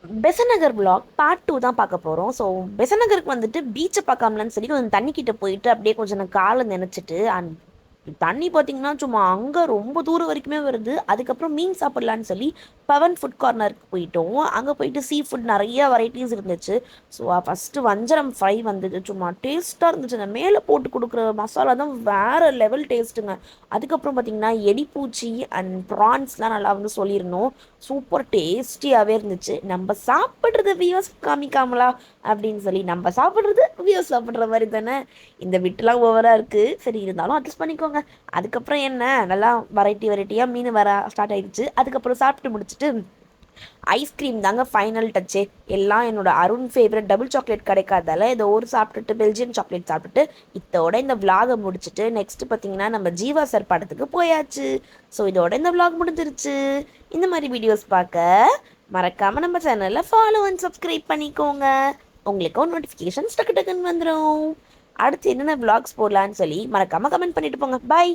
பெசன்ட் நகர் vlog part 2 தான் பார்க்க போகிறோம். ஸோ பெசன்ட் நகருக்கு வந்துட்டு பீச்சை பார்க்காமலான்னு சொல்லி கொஞ்சம் தண்ணி கிட்ட போயிட்டு அப்படியே கொஞ்சம் நான் காலை நினச்சிட்டு தண்ணி பார்த்தீங்கன்னா சும்மா அங்கே ரொம்ப தூரம் வரைக்குமே வருது. அதுக்கப்புறம் மீன் சாப்பிட்லான்னு சொல்லி பவன் ஃபுட் கார்னருக்கு போயிட்டோம். அங்கே போயிட்டு சீ ஃபுட் நிறைய வெரைட்டிஸ் இருந்துச்சு. ஸோ ஃபஸ்ட்டு வஞ்சரம் ஃப்ரை வந்தது. சும்மா டேஸ்ட்டாக இருந்துச்சு. அந்த மேலே போட்டு கொடுக்குற மசாலா தான் வேறு லெவல் டேஸ்ட்டுங்க. அதுக்கப்புறம் பார்த்தீங்கன்னா எலிப்பூச்சி அண்ட் ப்ரான்ஸ்லாம் நல்லா வந்து சொல்லியிருந்தோம். சூப்பர் டேஸ்டியாகவே இருந்துச்சு. நம்ம சாப்பிட்றது வியூஸ் காமிக்காமலா அப்படின்னு சொல்லி நம்ம சாப்பிட்றது வியூஸ் சாப்பிட்ற மாதிரி தானே. இந்த விட்டுலாம் ஓவராக இருக்குது. சரி இருந்தாலும் அட்ஜஸ்ட் பண்ணிக்கோங்க. அதுக்கப்புறம் என்ன நல்லா வெரைட்டியாக மீன் வர ஸ்டார்ட் ஆயிடுச்சு. அதுக்கப்புறம் சாப்பிட்டு முடிச்சுட்டு ஐஸ்கிரீம் தாங்க ஃபைனல் டச்சே. எல்லாம் என்னோட அருண் ஃபேவரட் டபுள் சாக்லேட் கிடைக்காதால இதை ஒரு சாப்பிட்டுட்டு பெல்ஜியம் சாக்லேட் சாப்பிட்டுட்டு இதோட இந்த விலாகை முடிச்சுட்டு நெக்ஸ்ட் பார்த்தீங்கன்னா நம்ம ஜீவா சார் படத்துக்கு போயாச்சு. ஸோ இதோட இந்த விலாக் முடிஞ்சிருச்சு. இந்த மாதிரி வீடியோஸ் பார்க்க மறக்காமல் நம்ம சேனலில் ஃபாலோ அண்ட் சப்ஸ்கிரைப் பண்ணிக்கோங்க. உங்களுக்கும் நோட்டிஃபிகேஷன்ஸ் டக்கு டக்குன்னு வந்துடும். அடுத்து என்னென்ன விலாக்ஸ் போடலான்னு சொல்லி மறக்காமல் கமெண்ட் பண்ணிட்டு போங்க. பாய்.